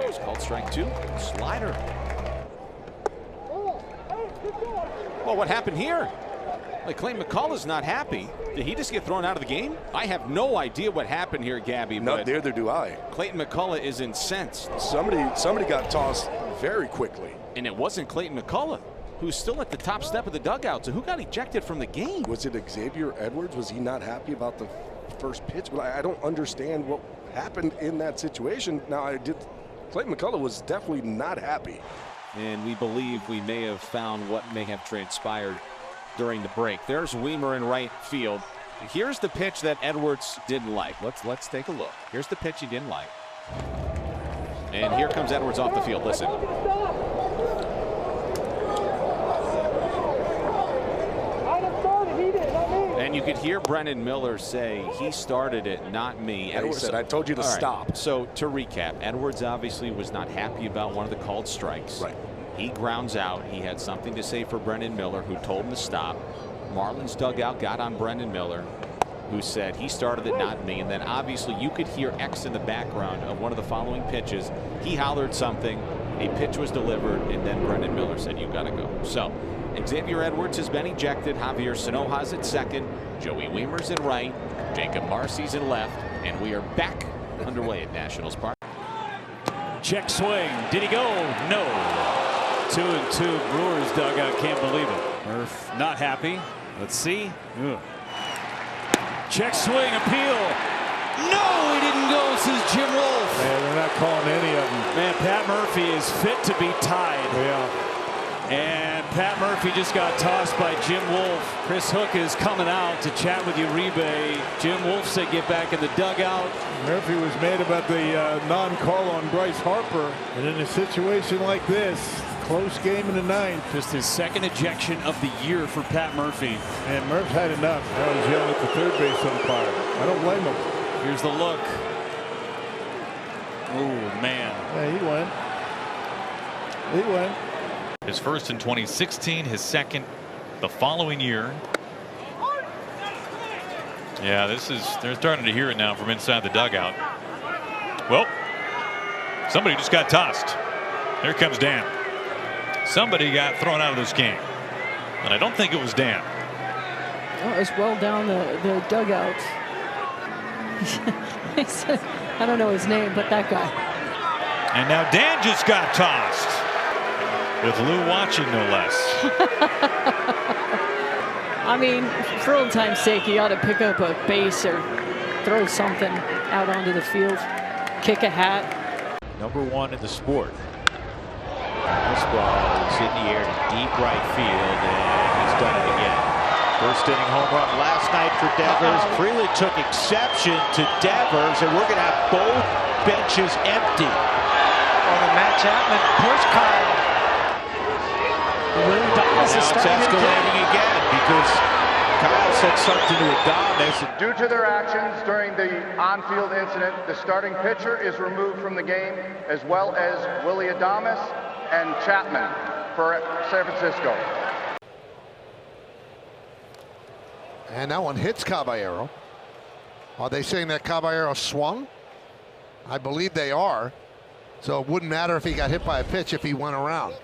goes. Called strike 2. Slider. Well, what happened here? Like, Clayton McCullough's not happy. Did he just get thrown out of the game? I have no idea what happened here, Gabby. Not neither do I. Clayton McCullough is incensed. Somebody got tossed very quickly. And it wasn't Clayton McCullough, who's still at the top step of the dugout. So who got ejected from the game? Was it Xavier Edwards? Was he not happy about the first pitch? But I don't understand what happened in that situation. Now, Clayton McCullough was definitely not happy. And we believe we may have found what may have transpired during the break. There's Weimer in right field. Here's the pitch that Edwards didn't like. Let's take a look. Here's the pitch he didn't like. And here comes Edwards off the field. Listen. And you could hear Brennan Miller say, he started it, not me. And Edwards said, I told you to stop. So to recap, Edwards obviously was not happy about one of the called strikes. Right. He grounds out. He had something to say for Brennan Miller, who told him to stop. Marlins dugout got on Brennan Miller, who said he started it, not me. And then obviously you could hear X in the background of one of the following pitches. He hollered something, a pitch was delivered, and then Brennan Miller said, you got to go. So Xavier Edwards has been ejected. Javier Sanoja's at second. Joey Weimer's in right. Jacob Marcy's in left. And we are back underway at Nationals Park. Check swing. Did he go? No. 2-2 Brewers dugout. Can't believe it. Murph not happy. Let's see. Ugh. Check swing. Appeal. No, he didn't go, says Jim Wolf. Man, they're not calling any of them. Man, Pat Murphy is fit to be tied. Yeah. And Pat Murphy just got tossed by Jim Wolf. Chris Hook is coming out to chat with Uribe. Jim Wolf said get back in the dugout. Murphy was mad about the non-call on Bryce Harper. And in a situation like this, close game in the ninth. Just his second ejection of the year for Pat Murphy. And Murph's had enough. Now he's yelling at the third base umpire. I don't blame him. Here's the look. Oh, man. Yeah, he went. His first in 2016, his second the following year. Yeah, they're starting to hear it now from inside the dugout. Well, somebody just got tossed. Here comes Dan. Somebody got thrown out of this game. And I don't think it was Dan. Oh, it was well down the dugout. I don't know his name, but that guy. And now Dan just got tossed. With Lou watching, no less. I mean, for old time's sake, you ought to pick up a base or throw something out onto the field. Kick a hat. #1 in the sport. This ball is in the air to deep right field, and he's done it again. First inning home run last night for Devers. Freeland took exception to Devers, and we're going to have both benches empty. On the Matt Chapman push, Kyle. Now it's escalating again because Kyle said something to Adames. Due to their actions during the on-field incident, the starting pitcher is removed from the game, as well as Willie Adames and Chapman for San Francisco. And that one hits Caballero. Are they saying that Caballero swung? I believe they are. So it wouldn't matter if he got hit by a pitch if he went around.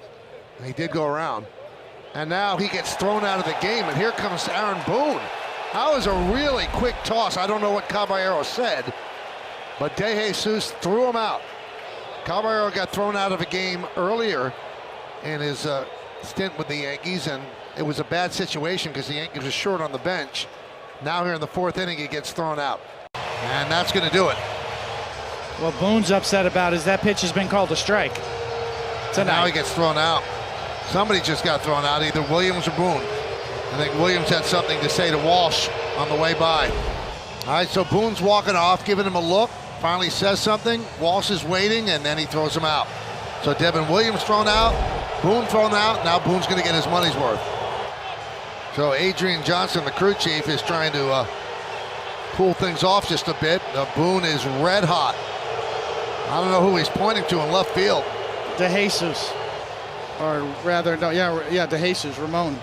He did go around. And now he gets thrown out of the game. And here comes Aaron Boone. That was a really quick toss. I don't know what Caballero said, but De Jesus threw him out. Caballero got thrown out of a game earlier in his stint with the Yankees, and it was a bad situation because the Yankees were short on the bench. Now here in the 4th inning, he gets thrown out. And that's going to do it. What Boone's upset about is that pitch has been called a strike. So now he gets thrown out. Somebody just got thrown out, either Williams or Boone. I think Williams had something to say to Walsh on the way by. All right, so Boone's walking off, giving him a look. Finally says something. Walsh is waiting, and then he throws him out. So Devin Williams thrown out, Boone thrown out. Now Boone's going to get his money's worth. So Adrian Johnson, the crew chief, is trying to cool things off just a bit. Boone is red hot. I don't know who he's pointing to in left field. De Jesus. Or rather, no, yeah, De Jesus, Ramon.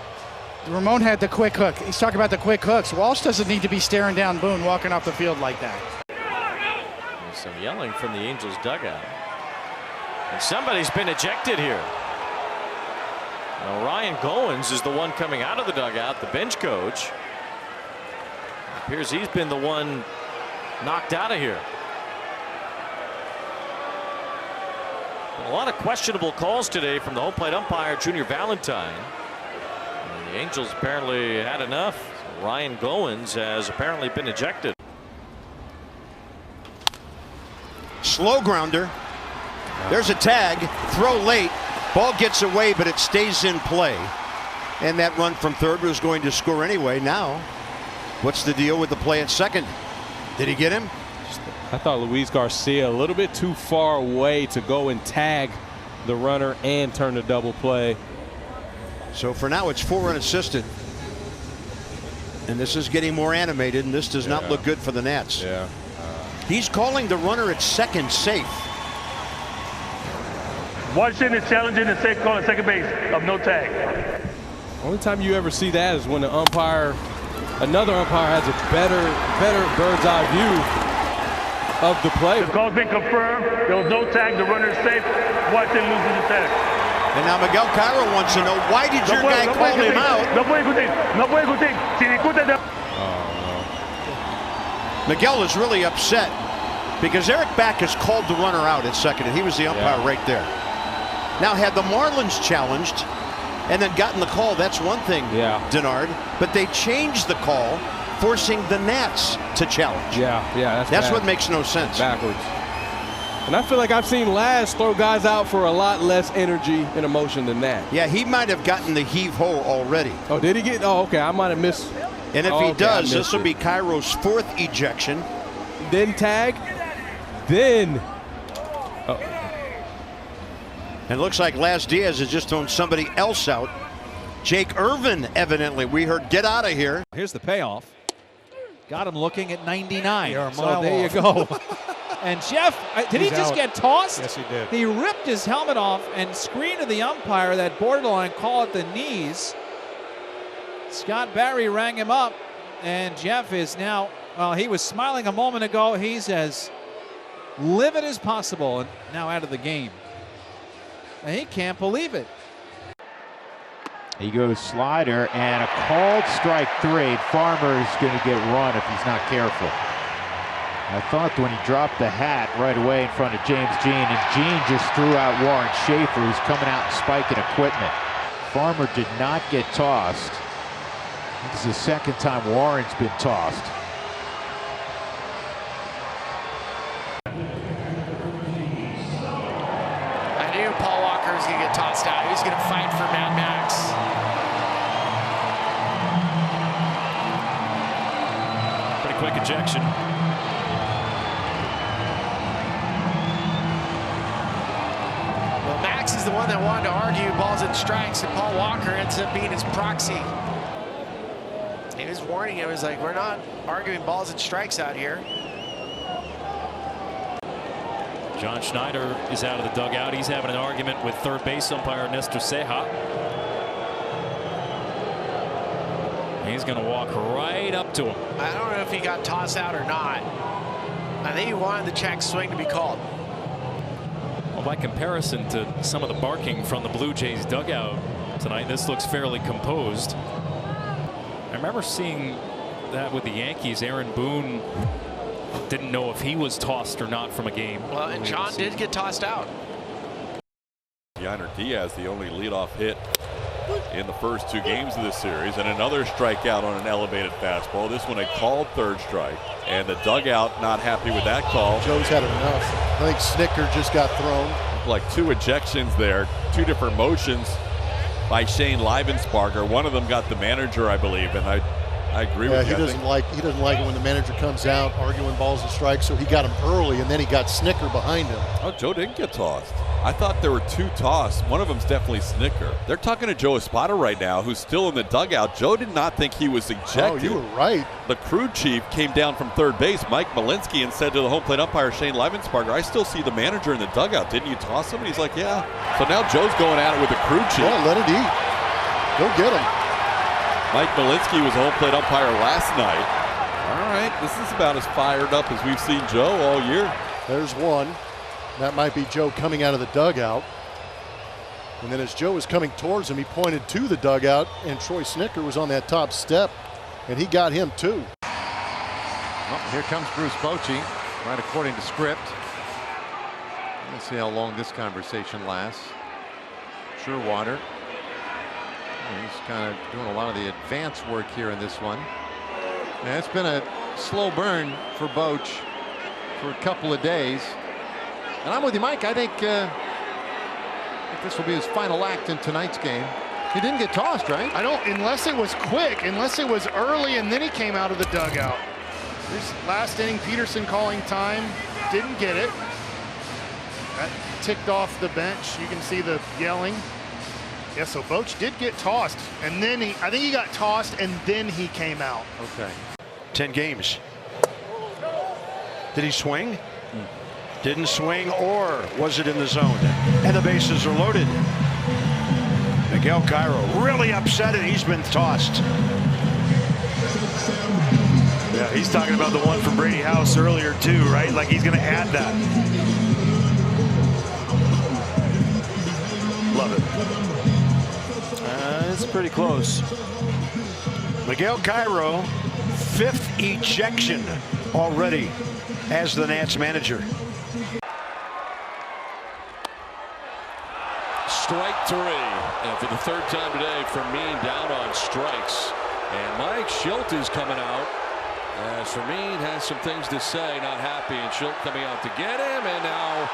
Ramon had the quick hook. He's talking about the quick hooks. Walsh doesn't need to be staring down Boone walking off the field like that. There's some yelling from the Angels dugout. And somebody's been ejected here. Now Ryan Goins is the one coming out of the dugout, the bench coach. It appears he's been the one knocked out of here. A lot of questionable calls today from the home plate umpire, Junior Valentine. And the Angels apparently had enough. So Ryan Goins has apparently been ejected. Slow grounder. There's a tag. Throw late. Ball gets away, but it stays in play. And that run from third was going to score anyway. Now, what's the deal with the play at second? Did he get him? I thought Luis Garcia a little bit too far away to go and tag the runner and turn the double play. So for now, it's 4 unassisted. And this is getting more animated, and this does not look good for the Nats. Yeah. He's calling the runner at second safe. Washington is challenging the safe call at second base of no tag. Only time you ever see that is when the umpire, another umpire, has a better bird's eye view of the play. The call's been confirmed. There was no tag. The runner is safe. Washington loses the tag. And now Miguel Cairo wants to know, why did your guy call him out? Miguel is really upset because Eric Backus called the runner out at second, and he was the umpire right there. Now, had the Marlins challenged and then gotten the call, that's one thing, Denard. But they changed the call, forcing the Nats to challenge. That's what makes no sense. Backwards. And I feel like I've seen Laz throw guys out for a lot less energy and emotion than that. Yeah, he might have gotten the heave-ho already. Oh, did he get? Oh, okay. I might have missed. And if he does, this will be Cairo's 4th ejection. Then tag. Then. And it looks like Laz Diaz has just thrown somebody else out. Jake Irvin, evidently. We heard, get out of here. Here's the payoff. Got him looking at 99. So there you go. And Jeff, did he just get tossed? Yes, he did. He ripped his helmet off and screamed to the umpire that borderline call at the knees. Scott Barry rang him up, and Jeff is now, well, he was smiling a moment ago. He's as livid as possible and now out of the game. And he can't believe it. He goes slider and a called strike 3. Farmer's going to get run if he's not careful. I thought when he dropped the hat right away in front of James Jean, and Jean just threw out Warren Schaefer, who's coming out and spiking equipment. Farmer did not get tossed. This is the second time Warren's been tossed. I knew Paul Walker was going to get tossed out. He was going to fight for Mad Max. Pretty quick ejection. Max is the one that wanted to argue balls and strikes, and Paul Walker ends up being his proxy. He was warning him. He was like, we're not arguing balls and strikes out here. John Schneider is out of the dugout. He's having an argument with third base umpire Nestor Ceja. He's going to walk right up to him. I don't know if he got tossed out or not. I think he wanted the check swing to be called. Well, by comparison to some of the barking from the Blue Jays dugout tonight, this looks fairly composed. I remember seeing that with the Yankees. Aaron Boone didn't know if he was tossed or not from a game. Well, and John did get tossed out. Laz Diaz, the only leadoff hit in the first 2 games of this series, and another strikeout on an elevated fastball. This one a called third strike, and the dugout not happy with that call. Joe's had enough. I think Snicker just got thrown. Like 2 ejections there, 2 different motions by Shane Livensparger. One of them got the manager, I believe, and I agree with you. He doesn't like it when the manager comes out arguing balls and strikes, so he got him early, and then he got Snicker behind him. Oh, Joe didn't get tossed. I thought there were 2 tossed. One of them's definitely Snicker. They're talking to Joe Espada right now, who's still in the dugout. Joe did not think he was ejected. Oh, you were right. The crew chief came down from third base, Mike Malinsky, and said to the home plate umpire, Shane Livensparger, I still see the manager in the dugout. Didn't you toss him? And he's like, yeah. So now Joe's going at it with the crew chief. Yeah, let it eat. Go get him. Mike Malinsky was home plate umpire last night. All right, this is about as fired up as we've seen Joe all year. There's one. That might be Joe coming out of the dugout. And then as Joe was coming towards him, he pointed to the dugout, and Troy Snitker was on that top step, and he got him too. Well, here comes Bruce Bochy, right according to script. Let's see how long this conversation lasts. Surewater. He's kind of doing a lot of the advance work here in this one. And it's been a slow burn for Boch for a couple of days. And I'm with you, Mike. I think this will be his final act in tonight's game. He didn't get tossed, right? I don't, unless it was quick, unless it was early and then he came out of the dugout. This last inning, Peterson calling time, didn't get it. That ticked off the bench. You can see the yelling. Yeah, so Boch did get tossed, and then I think he got tossed and then he came out. Okay. 10 games. Did he swing? Didn't swing, or was it in the zone? And the bases are loaded. Miguel Cairo really upset and he's been tossed. Yeah, he's talking about the one from Brady House earlier too, right? Like he's going to add that. Love it. It's pretty close. Miguel Cairo, 5th ejection already as the Nats manager. Strike 3, and for the 3rd time today, Fermin down on strikes. And Mike Schilt is coming out as Fermin has some things to say, not happy, and Schilt coming out to get him, and now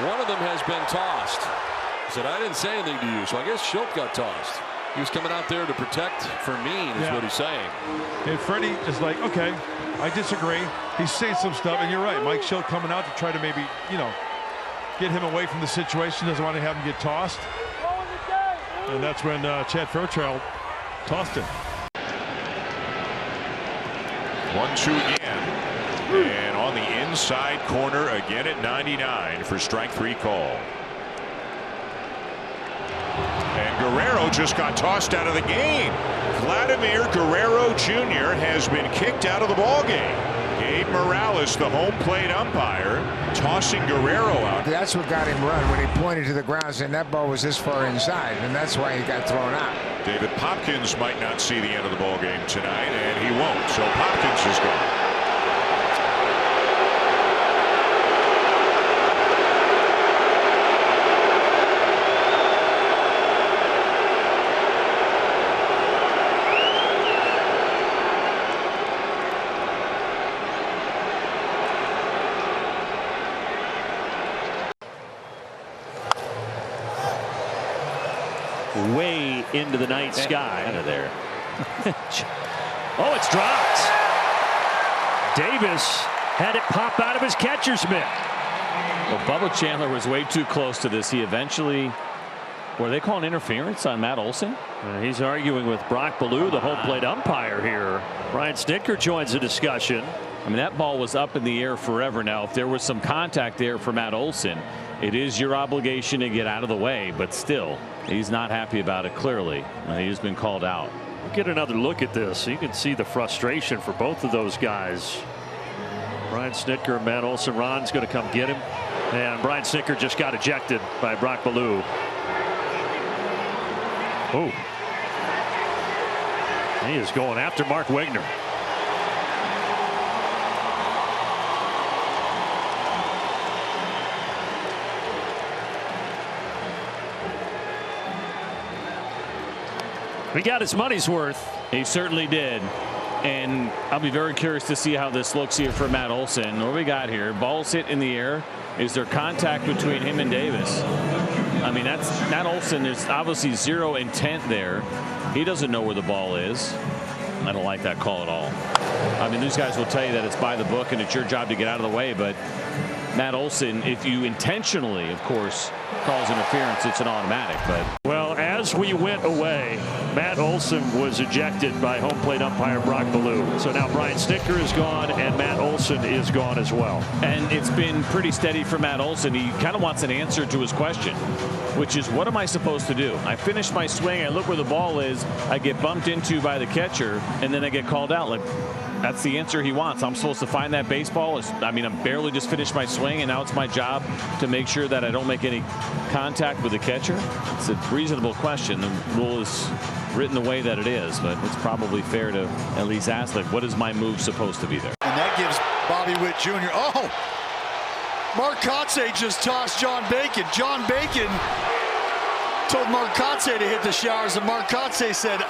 one of them has been tossed. He said, I didn't say anything to you, so I guess Schilt got tossed. He was coming out there to protect Fermin, is what he's saying. And Freddie is like, okay, I disagree. He's saying some stuff, and you're right. Mike Schilt coming out to try to maybe, you know, get him away from the situation. Doesn't want to have him get tossed. And that's when Chad Fairchild tossed him. 1-2 again. And on the inside corner again at 99 for strike 3 call. And Guerrero just got tossed out of the game. Vladimir Guerrero Jr. has been kicked out of the ballgame. Gabe Morales, the home plate umpire, tossing Guerrero out. That's what got him run when he pointed to the ground saying that ball was this far inside, and that's why he got thrown out. David Popkins might not see the end of the ballgame tonight, and he won't. So Popkins is gone. Way into the night sky. Out of there. Oh, it's dropped. Davis had it pop out of his catcher's mitt. Well, Bubba Chandler was way too close to this. He eventually, were they calling interference on Matt Olson? He's arguing with Brock Ballou, the home plate umpire here. Brian Snitker joins the discussion. I mean, that ball was up in the air forever. Now, if there was some contact there for Matt Olson, it is your obligation to get out of the way, but still, he's not happy about it, clearly. He's been called out. We'll get another look at this. You can see the frustration for both of those guys. Brian Snitker and Matt Olson. Ron's going to come get him. And Brian Snitker just got ejected by Brock Ballou. Oh. He is going after Mark Wegner. He got his money's worth. He certainly did. And I'll be very curious to see how this looks here for Matt Olson. What do we got here? Ball's hit in the air. Is there contact between him and Davis? I mean, that's Matt Olson. There's obviously zero intent there. He doesn't know where the ball is. I don't like that call at all. I mean, these guys will tell you that it's by the book and it's your job to get out of the way. But Matt Olson, if you intentionally, of course, calls interference, it's an automatic. But well, as we went away, Matt Olson was ejected by home plate umpire Brock Ballou. So now Brian Snitker is gone and Matt Olson is gone as well. And it's been pretty steady for Matt Olson. He kind of wants an answer to his question, which is, what am I supposed to do? I finish my swing, I look where the ball is, I get bumped into by the catcher, and then I get called out. Like, that's the answer he wants. I'm supposed to find that baseball. I mean, I'm barely just finished my swing, and now it's my job to make sure that I don't make any contact with the catcher. It's a reasonable question. The rule is written the way that it is, but it's probably fair to at least ask, like, what is my move supposed to be there? And that gives Bobby Witt Jr. Oh, Mark Kotsay just tossed John Bacon. John Bacon told Mark Kotsay to hit the showers, and Mark Kotsay said,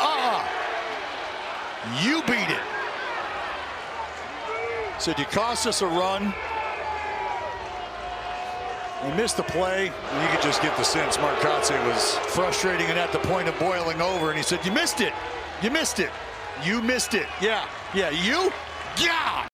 you beat it. Said, you cost us a run. You missed the play. You could just get the sense Mark Kotsay was frustrating and at the point of boiling over, and he said, you missed it. You missed it. You missed it. Yeah. Yeah, you? Yeah.